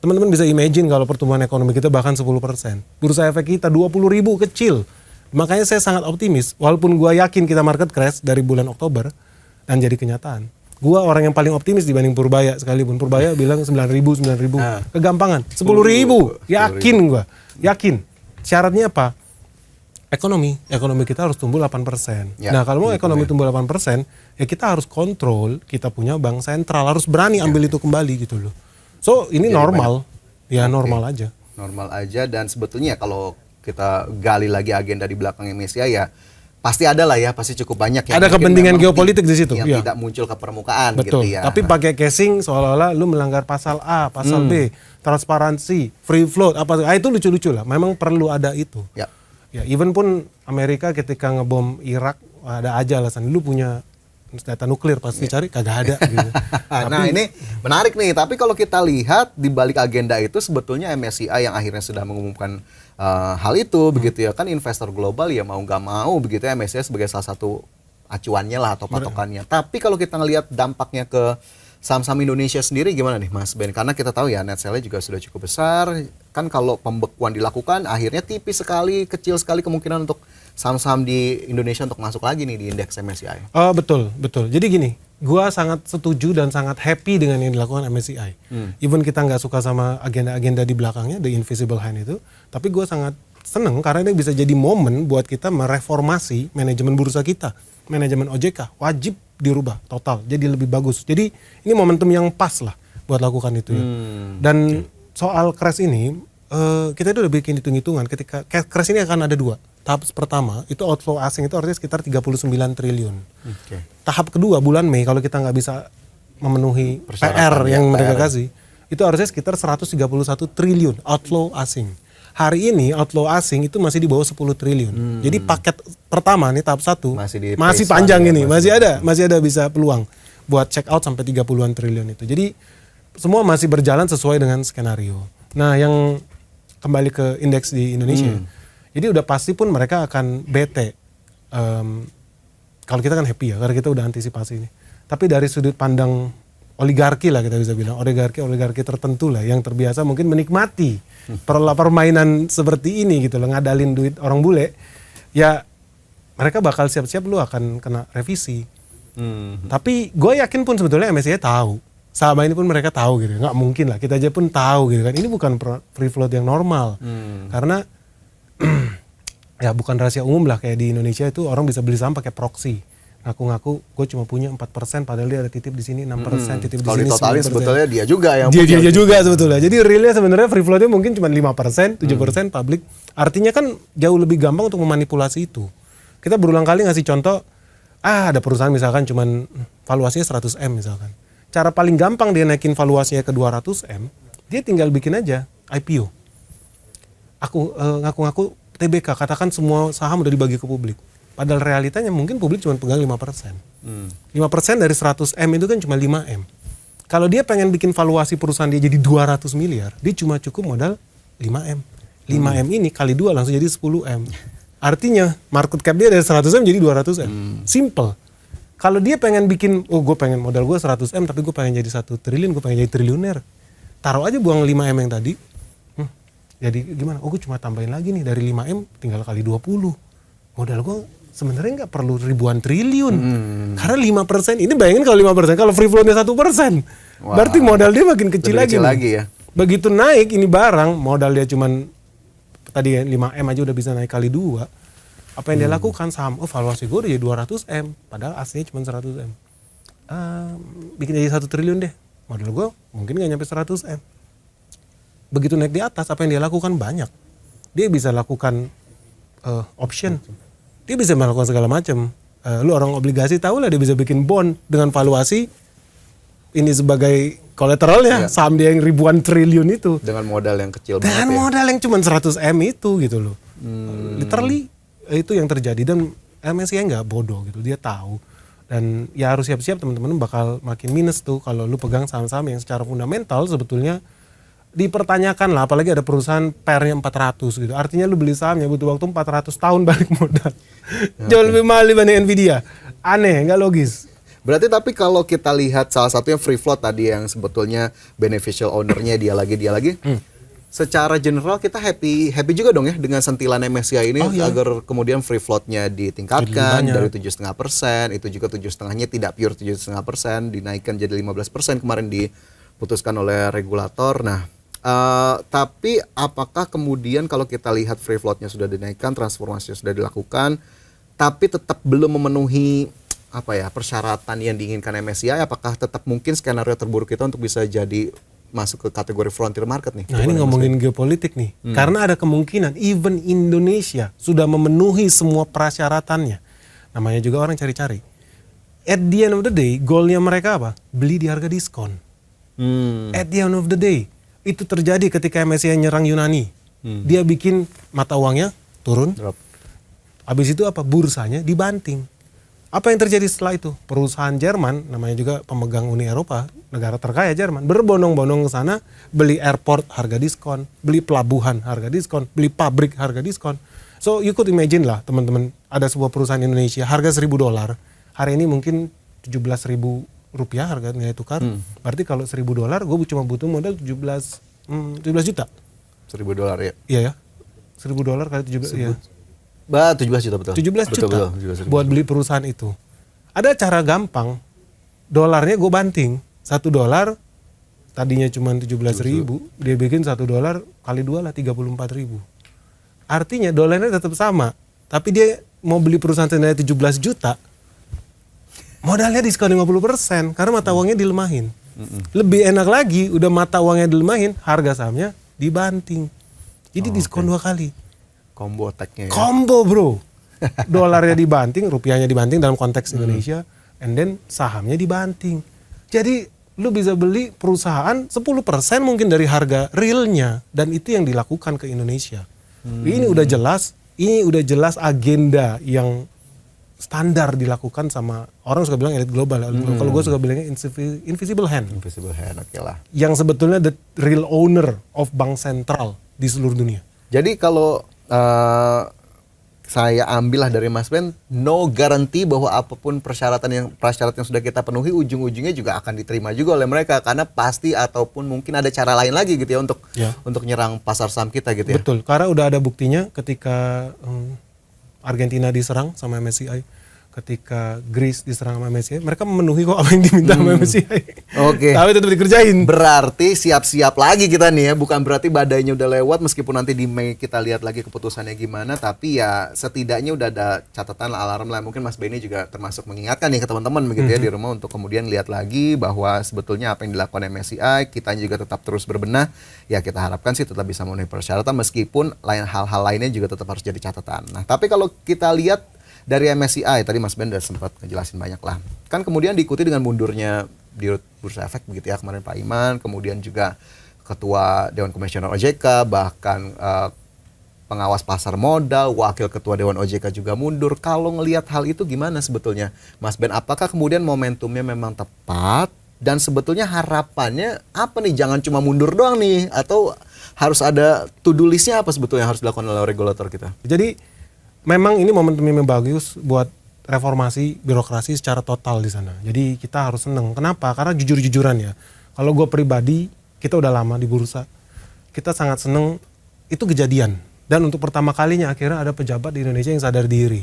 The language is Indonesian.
Teman-teman bisa imagine kalau pertumbuhan ekonomi kita bahkan 10%. Bursa efek kita 20.000 kecil. Makanya saya sangat optimis. Walaupun gue yakin kita market crash dari bulan Oktober dan jadi kenyataan. Gue orang yang paling optimis dibanding Purbaya sekalipun. Purbaya bilang 9.000. Kegampangan. 10.000. Yakin gue. Yakin. Syaratnya apa? Ekonomi kita harus tumbuh 8%. Ya, Nah kalau mau ekonomi tumbuh 8%, ya kita harus kontrol, kita punya bank sentral, harus berani ambil itu kembali gitu loh. So ini Jadi normal, ya normal aja. Normal aja, dan sebetulnya kalau kita gali lagi agenda di belakang MSCI ya, pasti ada lah ya, pasti cukup banyak ya. Ada kepentingan geopolitik di situ. Yang Ya. tidak muncul ke permukaan. Betul, gitu ya. tapi pakai casing seolah-olah lu melanggar pasal A, pasal B, transparansi, free float, itu lucu-lucu lah, memang perlu ada itu. Ya, even pun Amerika ketika ngebom Irak ada aja alasan lu punya senjata nuklir pasti cari kagak ada gitu. Nah ini menarik nih, tapi kalau kita lihat di balik agenda itu sebetulnya MSCI yang akhirnya sudah mengumumkan hal itu begitu ya, kan investor global ya mau nggak mau begitu ya MSCI sebagai salah satu acuannya lah atau patokannya. Tapi kalau kita ngelihat dampaknya ke saham-saham Indonesia sendiri gimana nih Mas Ben? Karena kita tahu ya net sale-nya juga sudah cukup besar. Kan kalau pembekuan dilakukan akhirnya tipis sekali, kecil sekali kemungkinan untuk saham-saham di Indonesia untuk masuk lagi nih di indeks MSCI. Betul. Jadi gini, gua sangat setuju dan sangat happy dengan yang dilakukan MSCI. Even kita nggak suka sama agenda-agenda di belakangnya, the invisible hand itu, tapi gua sangat seneng karena ini bisa jadi momen buat kita mereformasi manajemen bursa kita. Manajemen OJK wajib dirubah total jadi lebih bagus. Jadi ini momentum yang pas lah buat lakukan itu ya. Dan soal crash ini kita itu udah bikin hitung-hitungan ketika crash ini akan ada dua. Tahap pertama itu outflow asing itu artinya sekitar 39 triliun. Tahap kedua bulan Mei kalau kita nggak bisa memenuhi PR yang mereka kasih itu harusnya sekitar 131 triliun outflow asing. Hari ini outflow asing itu masih di bawah 10 triliun. Jadi paket pertama nih tahap 1 masih panjang ini, masih ada bisa peluang buat check out sampai 30-an triliun itu. Jadi semua masih berjalan sesuai dengan skenario. Nah, yang kembali ke indeks di Indonesia. Jadi udah pasti pun mereka akan bete. Kalau kita kan happy ya, karena kita udah antisipasi ini. Tapi dari sudut pandang oligarki lah kita bisa bilang, oligarki tertentu lah yang terbiasa mungkin menikmati permainan seperti ini gitu loh, ngadalin duit orang bule, ya mereka bakal siap-siap lu akan kena revisi. Tapi gue yakin pun sebetulnya MSCI tahu, selama ini pun mereka tahu gitu, nggak mungkin lah, kita aja pun tahu gitu kan, ini bukan free float yang normal, karena ya bukan rahasia umum lah kayak di Indonesia itu orang bisa beli saham pakai proxy. Ngaku-ngaku gue cuma punya 4% padahal dia ada titip di sini 6%, titip di sini 9%. Kalau ditotalin sebetulnya dia juga yang dia juga sebetulnya. Jadi realnya sebenarnya free floatnya mungkin cuma 5%, 7% public. Artinya kan jauh lebih gampang untuk memanipulasi itu. Kita berulang kali ngasih contoh, ada perusahaan misalkan cuman valuasinya 100M misalkan. Cara paling gampang dia naikin valuasinya ke 200M, dia tinggal bikin aja IPO. Aku ngaku-ngaku TBK, katakan semua saham udah dibagi ke publik. Padahal realitanya mungkin publik cuma pegang 5%. 5% dari 100M itu kan cuma 5M. Kalau dia pengen bikin valuasi perusahaan dia jadi 200 miliar, dia cuma cukup modal 5M. 5M ini kali 2 langsung jadi 10M. Artinya market cap dia dari 100M jadi 200M. Simple. Kalau dia pengen bikin, gue pengen modal gue 100M tapi gue pengen jadi 1 triliun, gue pengen jadi triliuner. Taruh aja buang 5M yang tadi. Jadi gimana? Gue cuma tambahin lagi nih dari 5M tinggal kali 20. Modal gue sebenarnya nggak perlu ribuan triliun. Karena 5%, ini bayangin kalau 5%, kalau free flow-nya 1%. Berarti modal dia makin kecil lagi ya. Begitu naik ini barang, modal dia cuman tadi 5M aja udah bisa naik kali 2. Apa yang dia lakukan saham? Valuasi gue udah jadi 200M, padahal aslinya cuma 100M. Bikin jadi 1 triliun deh. Modal gue mungkin nggak nyampe 100M. Begitu naik di atas, apa yang dia lakukan banyak. Dia bisa lakukan option. Dia bisa melakukan segala macam. Lu orang obligasi tahu lah dia bisa bikin bond dengan valuasi ini sebagai kolateralnya saham dia yang ribuan triliun itu. Dengan modal yang kecil banget. Dengan modal yang cuma 100M itu gitu loh. Literally itu yang terjadi dan MSCI nggak bodoh gitu, dia tahu. Dan ya harus siap-siap teman-teman bakal makin minus tuh kalau lu pegang saham-saham yang secara fundamental sebetulnya dipertanyakan lah, apalagi ada perusahaan PR-nya 400 gitu. Artinya lu beli sahamnya butuh waktu 400 tahun balik modal. Jauh lebih mahal dibanding Nvidia. Aneh, nggak logis. Berarti tapi kalau kita lihat salah satunya free float tadi yang sebetulnya beneficial owner-nya dia lagi. Secara general kita happy juga dong ya dengan sentilan MSCI ini agar kemudian free float-nya ditingkatkan dari 7,5%, itu juga 7,5-nya tidak pure 7,5%, dinaikkan jadi 15% kemarin diputuskan oleh regulator. Nah, tapi apakah kemudian kalau kita lihat free float-nya sudah dinaikkan, transformasinya sudah dilakukan, tapi tetap belum memenuhi persyaratan yang diinginkan MSCI, apakah tetap mungkin skenario terburuk kita untuk bisa jadi masuk ke kategori frontier market nih? Nah, ini ngomongin geopolitik nih. Karena ada kemungkinan even Indonesia sudah memenuhi semua persyaratannya. Namanya juga orang cari-cari. At the end of the day, goalnya mereka apa? Beli di harga diskon. At the end of the day, itu terjadi ketika MSCI nyerang Yunani. Dia bikin mata uangnya turun. Drop. Habis itu apa? Bursanya dibanting. Apa yang terjadi setelah itu? Perusahaan Jerman, namanya juga pemegang Uni Eropa, negara terkaya Jerman, berbondong-bondong ke sana, beli airport harga diskon, beli pelabuhan harga diskon, beli pabrik harga diskon. So you could imagine lah teman-teman, ada sebuah perusahaan Indonesia harga $1.000, hari ini mungkin 17.000 rupiah harga nilai tukar. Berarti kalau $1.000 gue cuma butuh modal 17 juta. $1.000 ya? Iya ya, $1.000 kali 17 iya. 17 juta betul. 17 juta betul, buat beli perusahaan itu. Ada cara gampang, dolarnya gue banting. $1 tadinya cuma 17.000, dia bikin $1 kali 2 lah 34.000. Artinya dolarnya tetap sama, tapi dia mau beli perusahaan senilai 17 juta, modalnya diskon 50% karena mata uangnya dilemahin. Lebih enak lagi, udah mata uangnya dilemahin, harga sahamnya dibanting. Jadi diskon 2 kali. Combo attack-nya ya. Combo bro. Dolarnya dibanting, rupiahnya dibanting dalam konteks Indonesia, and then sahamnya dibanting. Jadi lu bisa beli perusahaan 10% mungkin dari harga realnya, dan itu yang dilakukan ke Indonesia. Ini udah jelas agenda yang standar dilakukan sama orang suka bilang elit global. Kalau gue suka bilangnya invisible hand. Invisible hand, oke lah. Yang sebetulnya the real owner of bank sentral di seluruh dunia. Jadi kalau saya ambillah dari Mas Ben, no guarantee bahwa apapun prasyarat yang sudah kita penuhi ujung-ujungnya juga akan diterima juga oleh mereka, karena pasti ataupun mungkin ada cara lain lagi gitu ya untuk nyerang pasar saham kita gitu ya. Betul, karena udah ada buktinya ketika Argentina diserang sama MSCI, ketika Greece diserang sama MSCI, mereka memenuhi kok apa yang diminta sama MSCI. Oke. Tapi tetap dikerjain. Berarti siap-siap lagi kita nih ya, bukan berarti badainya udah lewat meskipun nanti di Mei kita lihat lagi keputusannya gimana, tapi ya setidaknya udah ada catatan alarm lah. Mungkin Mas Benny juga termasuk mengingatkan nih ke teman-teman begitu ya di rumah untuk kemudian lihat lagi bahwa sebetulnya apa yang dilakukan MSCI, kita juga tetap terus berbenah. Ya kita harapkan sih tetap bisa memenuhi persyaratan meskipun hal-hal lainnya juga tetap harus jadi catatan. Nah, tapi kalau kita lihat dari MSCI, tadi Mas Ben udah sempat ngejelasin banyak lah. Kan kemudian diikuti dengan mundurnya Dirut Bursa Efek begitu ya kemarin Pak Iman, kemudian juga Ketua Dewan Komisioner OJK, bahkan pengawas pasar modal, Wakil Ketua Dewan OJK juga mundur. Kalau ngelihat hal itu gimana sebetulnya Mas Ben? Apakah kemudian momentumnya memang tepat? Dan sebetulnya harapannya apa nih? Jangan cuma mundur doang nih, atau harus ada to-do list-nya apa sebetulnya yang harus dilakukan oleh regulator kita? Jadi memang ini momentum yang bagus buat reformasi birokrasi secara total di sana. Jadi kita harus seneng. Kenapa? Karena jujur-jujuran ya. Kalau gue pribadi, kita udah lama di bursa. Kita sangat seneng itu kejadian. Dan untuk pertama kalinya akhirnya ada pejabat di Indonesia yang sadar diri.